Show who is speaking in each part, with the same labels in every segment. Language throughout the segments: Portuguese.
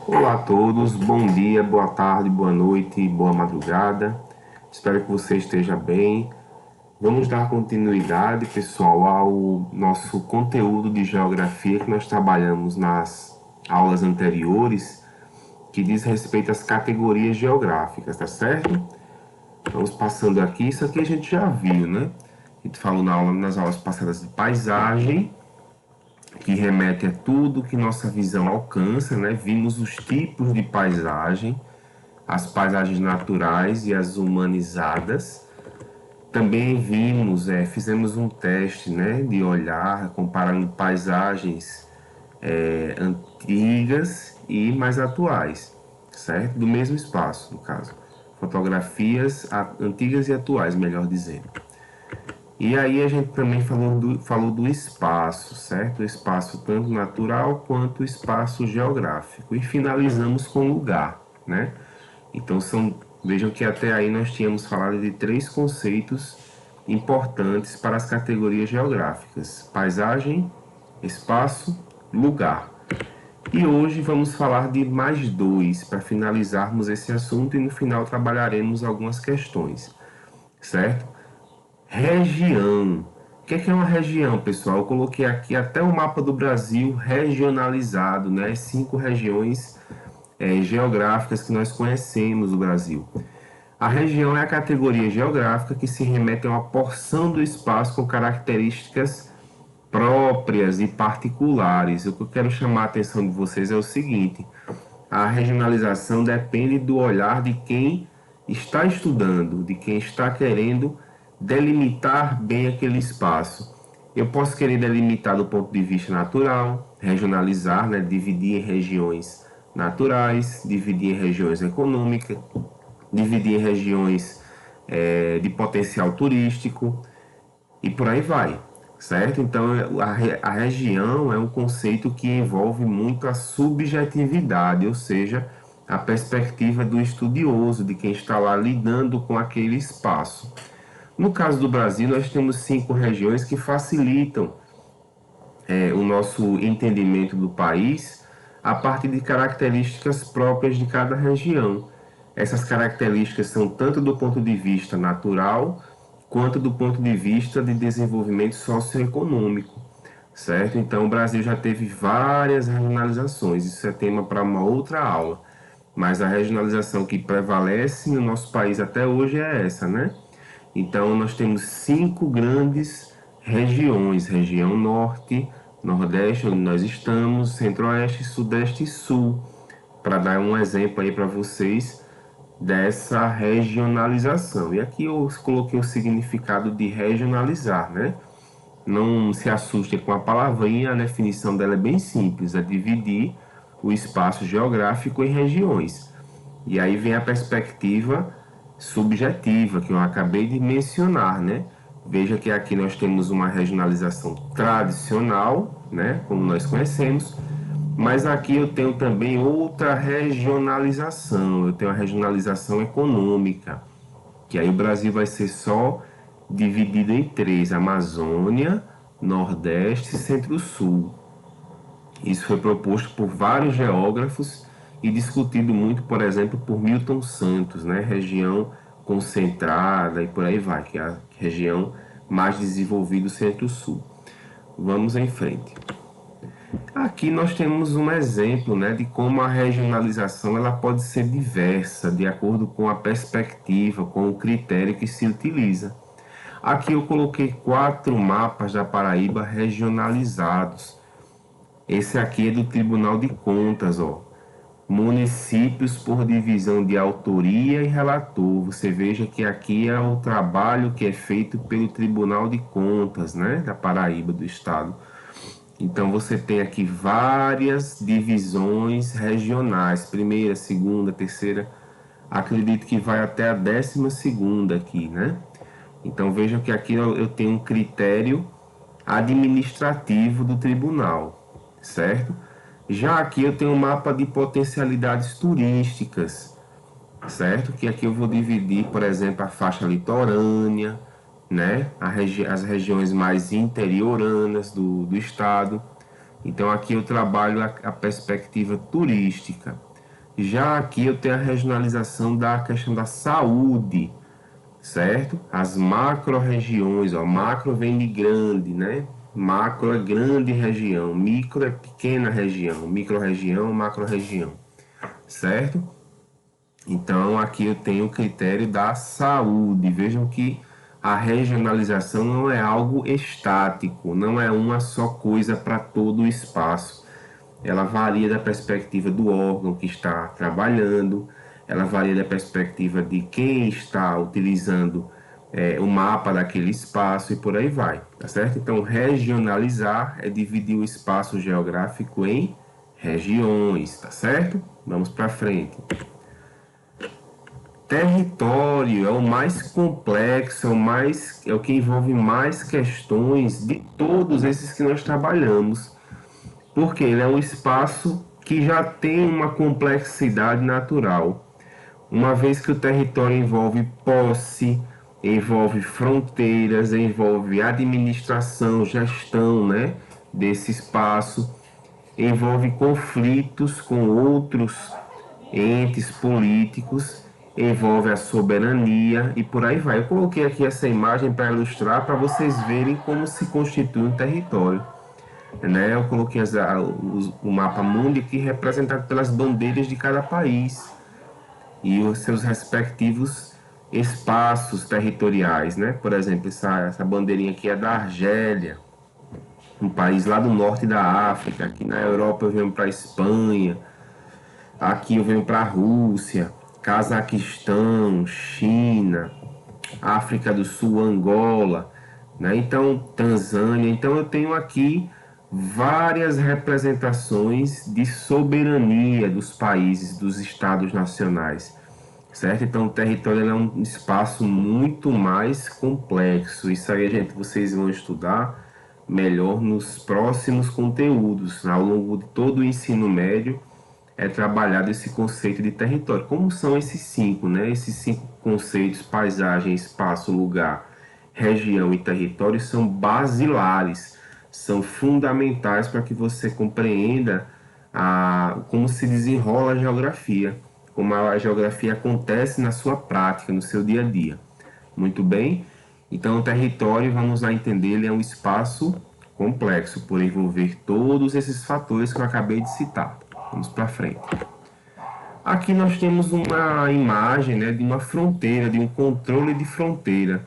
Speaker 1: Olá a todos, bom dia, boa tarde, boa noite, boa madrugada. Espero que você esteja bem. Vamos dar continuidade, pessoal, ao nosso conteúdo de geografia que nós trabalhamos nas aulas anteriores, que diz respeito às categorias geográficas, tá certo? Vamos passando aqui, isso aqui a gente já viu, né? A gente falou nas aulas passadas de paisagem, que remete a tudo que nossa visão alcança, né? Vimos os tipos de paisagem, as paisagens naturais e as humanizadas. Também vimos, fizemos um teste, né, de olhar, comparando paisagens antigas e mais atuais, certo? Do mesmo espaço, no caso. Fotografias antigas e atuais, melhor dizendo. E aí a gente também falou do espaço, certo? O espaço tanto natural quanto o espaço geográfico. E finalizamos com lugar, né? Então vejam que até aí nós tínhamos falado de três conceitos importantes para as categorias geográficas: paisagem, espaço, lugar. E hoje vamos falar de mais dois para finalizarmos esse assunto e no final trabalharemos algumas questões, certo? Região. O que é uma região, pessoal? Eu coloquei aqui até o mapa do Brasil regionalizado, né? 5 regiões geográficas que nós conhecemos o Brasil. A região é a categoria geográfica que se remete a uma porção do espaço com características próprias e particulares. O que eu quero chamar a atenção de vocês é o seguinte: a regionalização depende do olhar de quem está estudando, de quem está querendo delimitar bem aquele espaço. Eu posso querer delimitar do ponto de vista natural, regionalizar, né, dividir em regiões naturais, dividir em regiões econômicas, dividir em regiões de potencial turístico e por aí vai, certo? Então, a região é um conceito que envolve muito a subjetividade, ou seja, a perspectiva do estudioso, de quem está lá lidando com aquele espaço. No caso do Brasil, nós temos 5 regiões que facilitam o nosso entendimento do país a partir de características próprias de cada região. Essas características são tanto do ponto de vista natural quanto do ponto de vista de desenvolvimento socioeconômico, certo? Então, o Brasil já teve várias regionalizações, isso é tema para uma outra aula, mas a regionalização que prevalece no nosso país até hoje é essa, né? Então, nós temos 5 grandes regiões: região norte, nordeste, onde nós estamos, centro-oeste, sudeste e sul, para dar um exemplo aí para vocês dessa regionalização. E aqui eu coloquei o significado de regionalizar, né? Não se assustem com a palavrinha, a definição dela é bem simples, é dividir o espaço geográfico em regiões. E aí vem a perspectiva subjetiva que eu acabei de mencionar, né? Veja que aqui nós temos uma regionalização tradicional, né, como nós conhecemos, mas aqui eu tenho também outra regionalização, eu tenho a regionalização econômica, que aí o Brasil vai ser só dividido em três: Amazônia, Nordeste e Centro-Sul. Isso foi proposto por vários geógrafos e discutido muito, por exemplo, por Milton Santos, né? Região concentrada e por aí vai, que é a região mais desenvolvida do Centro-Sul. Vamos em frente. Aqui nós temos um exemplo, né, de como a regionalização ela pode ser diversa de acordo com a perspectiva, com o critério que se utiliza. Aqui eu coloquei 4 mapas da Paraíba regionalizados. Esse aqui é do Tribunal de Contas, ó. Municípios por divisão de autoria e relator. Você veja que aqui é o trabalho que é feito pelo Tribunal de Contas, né, da Paraíba, do estado. Então você tem aqui várias divisões regionais, primeira, segunda, terceira, acredito que vai até a 12ª aqui, né? Então vejam que aqui eu tenho um critério administrativo do tribunal, certo? Já aqui eu tenho um mapa de potencialidades turísticas, certo? Que aqui eu vou dividir, por exemplo, a faixa litorânea, né? As regiões mais interioranas do estado. Então aqui eu trabalho a perspectiva turística. Já aqui eu tenho a regionalização da questão da saúde, certo? As macro-regiões, ó, macro vem de grande, né? Macro é grande região, micro é pequena região, micro-região, macro-região, certo? Então, aqui eu tenho o critério da saúde. Vejam que a regionalização não é algo estático, não é uma só coisa para todo o espaço. Ela varia da perspectiva do órgão que está trabalhando, ela varia da perspectiva de quem está utilizando o mapa daquele espaço e por aí vai, tá certo? Então, regionalizar é dividir o espaço geográfico em regiões, tá certo? Vamos para frente. Território é o mais complexo, é o que envolve mais questões de todos esses que nós trabalhamos, porque ele é um espaço que já tem uma complexidade natural, uma vez que o território envolve posse, envolve fronteiras, envolve administração, gestão, né, desse espaço, envolve conflitos com outros entes políticos, envolve a soberania e por aí vai. Eu coloquei aqui essa imagem para ilustrar, para vocês verem como se constitui um território. Né? Eu coloquei o mapa mundi aqui representado pelas bandeiras de cada país e os seus respectivos espaços territoriais. Né? Por exemplo, essa bandeirinha aqui é da Argélia, um país lá do norte da África. Aqui na Europa eu venho para a Espanha, aqui eu venho para a Rússia, Cazaquistão, China, África do Sul, Angola, né? Então, Tanzânia. Então, eu tenho aqui várias representações de soberania dos países, dos estados nacionais, certo? Então, o território é um espaço muito mais complexo. Isso aí, gente, vocês vão estudar melhor nos próximos conteúdos, ao longo de todo o ensino médio é trabalhado esse conceito de território. Como são esses cinco, né? Esses cinco conceitos, paisagem, espaço, lugar, região e território, são basilares, são fundamentais para que você compreenda como se desenrola a geografia, como a geografia acontece na sua prática, no seu dia a dia. Muito bem? Então, o território, vamos lá entender, ele é um espaço complexo, por envolver todos esses fatores que eu acabei de citar. Vamos para frente. Aqui nós temos uma imagem, né, de uma fronteira, de um controle de fronteira.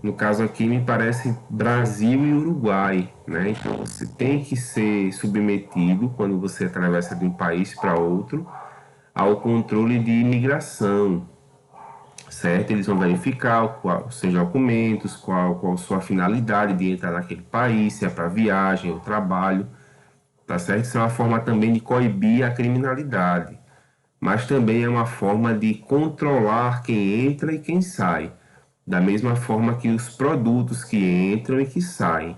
Speaker 1: No caso aqui me parece Brasil e Uruguai, né? Então você tem que ser submetido quando você atravessa de um país para outro ao controle de imigração, certo? Eles vão verificar qual seus documentos, qual sua finalidade de entrar naquele país, se é para viagem ou trabalho. Tá certo? Isso é uma forma também de coibir a criminalidade, mas também é uma forma de controlar quem entra e quem sai, da mesma forma que os produtos que entram e que saem.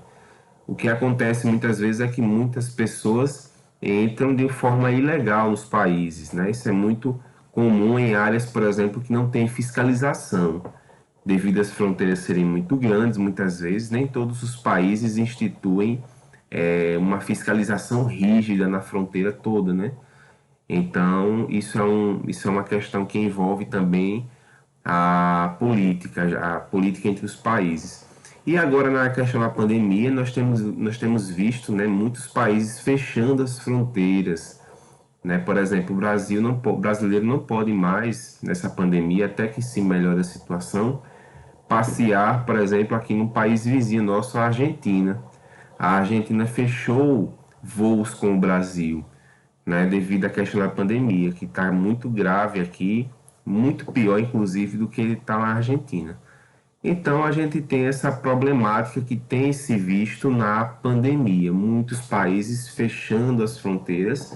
Speaker 1: O que acontece muitas vezes é que muitas pessoas entram de forma ilegal nos países, né? Isso é muito comum em áreas, por exemplo, que não tem fiscalização. Devido às fronteiras serem muito grandes, muitas vezes, nem todos os países instituem uma fiscalização rígida na fronteira toda, né? Então, isso é uma questão que envolve também a política entre os países. E agora, na questão da pandemia, nós temos visto, né, muitos países fechando as fronteiras, né? Por exemplo, o brasileiro não pode mais, nessa pandemia, até que se melhore a situação, passear, por exemplo, aqui no país vizinho nosso, a Argentina. A Argentina fechou voos com o Brasil, né, devido à questão da pandemia, que está muito grave aqui, muito pior, inclusive, do que ele está na Argentina. Então, a gente tem essa problemática que tem se visto na pandemia. Muitos países fechando as fronteiras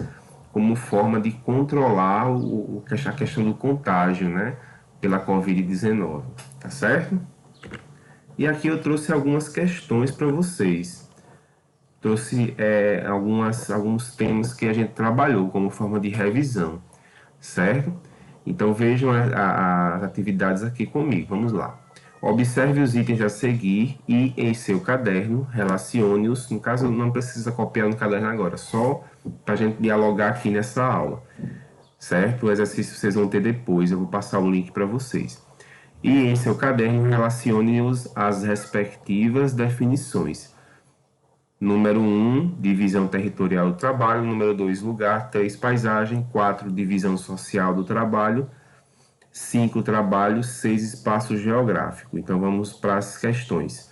Speaker 1: como forma de controlar a questão do contágio, né, pela Covid-19. Tá certo? E aqui eu trouxe algumas questões para vocês. Trouxe alguns temas que a gente trabalhou como forma de revisão, certo? Então vejam as atividades aqui comigo, vamos lá. Observe os itens a seguir e em seu caderno relacione-os. No caso, não precisa copiar no caderno agora, só para a gente dialogar aqui nessa aula. certo? O exercício vocês vão ter depois, eu vou passar o link para vocês. E em seu caderno, relacione-os às respectivas definições. Número 1, divisão territorial do trabalho. Número 2, lugar. 3, paisagem. 4, divisão social do trabalho. 5, trabalho. 6, espaço geográfico. Então, vamos para as questões.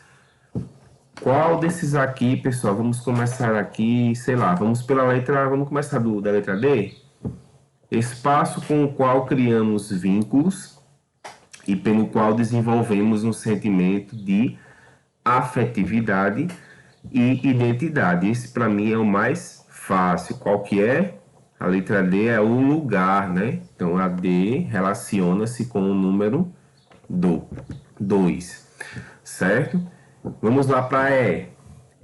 Speaker 1: Qual desses aqui, pessoal? Vamos começar aqui, sei lá, vamos pela letra, vamos começar da letra D. Espaço com o qual criamos vínculos e pelo qual desenvolvemos um sentimento de afetividade e identidade. Esse para mim é o mais fácil. Qual que é? A letra D é o lugar, né? Então a D relaciona-se com o número 2, certo? Vamos lá para E.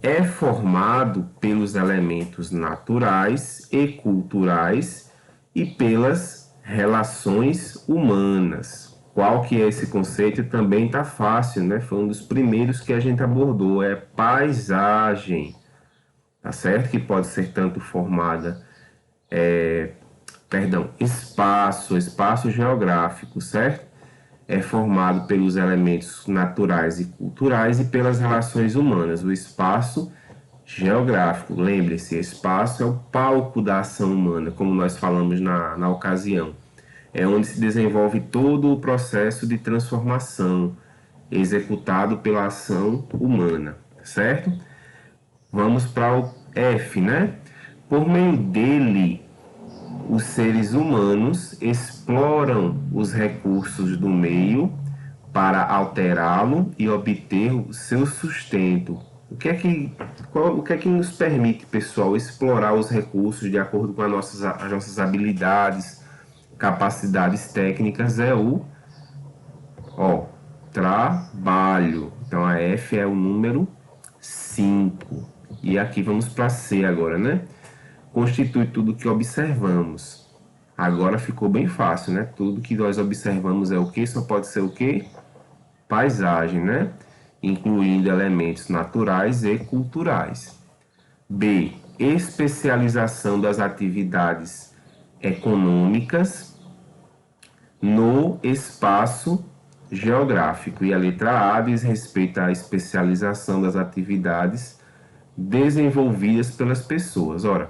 Speaker 1: É formado pelos elementos naturais e culturais e pelas relações humanas. Qual que é esse conceito? Também tá fácil, né? Foi um dos primeiros que a gente abordou, é paisagem, tá certo? Que pode ser tanto formada, espaço geográfico, certo? É formado pelos elementos naturais e culturais e pelas relações humanas. O espaço geográfico, lembre-se, espaço é o palco da ação humana, como nós falamos na ocasião. É onde se desenvolve todo o processo de transformação executado pela ação humana, certo? Vamos para o F, né? Por meio dele, os seres humanos exploram os recursos do meio para alterá-lo e obter o seu sustento. O que é que nos permite, pessoal, explorar os recursos de acordo com as nossas habilidades, capacidades técnicas? É o trabalho. Então a F é o número 5. E aqui vamos para C agora, né? Constitui tudo que observamos. Agora ficou bem fácil, né? Tudo que nós observamos é o que? Só pode ser o que? Paisagem, né? Incluindo elementos naturais e culturais. B. Especialização das atividades econômicas no espaço geográfico. E a letra A diz respeito à especialização das atividades desenvolvidas pelas pessoas. Ora,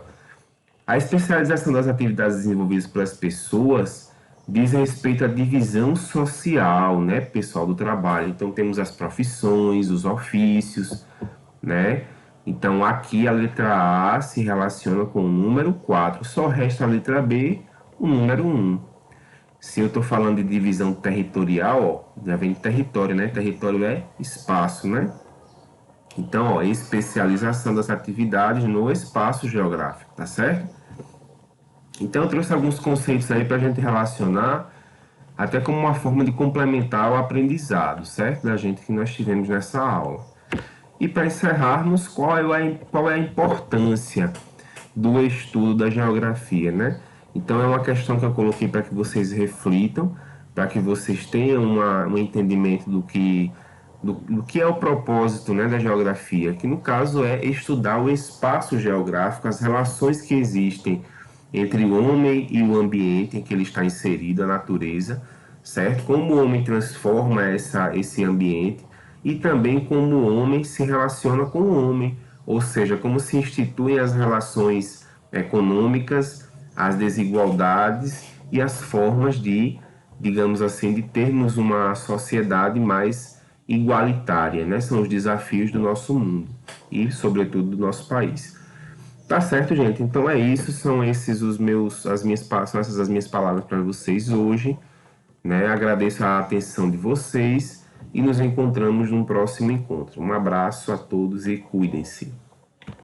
Speaker 1: a especialização das atividades desenvolvidas pelas pessoas diz respeito à divisão social, né, pessoal, do trabalho. Então, temos as profissões, os ofícios, né? Então, aqui a letra A se relaciona com o número 4. Só resta a letra B, o número 1. Se eu estou falando de divisão territorial, ó, já vem de território, né? Território é espaço, né? Então, ó, especialização das atividades no espaço geográfico, tá certo? Então, eu trouxe alguns conceitos aí para a gente relacionar, até como uma forma de complementar o aprendizado, certo? Da gente que nós tivemos nessa aula. E para encerrarmos, qual é a importância do estudo da geografia, né? Então, é uma questão que eu coloquei para que vocês reflitam, para que vocês tenham um entendimento do que é o propósito, né, da geografia, que no caso é estudar o espaço geográfico, as relações que existem entre o homem e o ambiente em que ele está inserido, a natureza, certo? Como o homem transforma esse ambiente e também como o homem se relaciona com o homem, ou seja, como se instituem as relações econômicas, as desigualdades e as formas de, digamos assim, de termos uma sociedade mais igualitária, né? São os desafios do nosso mundo e, sobretudo, do nosso país. Tá certo, gente? Então é isso, são essas as minhas palavras para vocês hoje, né? Agradeço a atenção de vocês e nos encontramos num próximo encontro. Um abraço a todos e cuidem-se.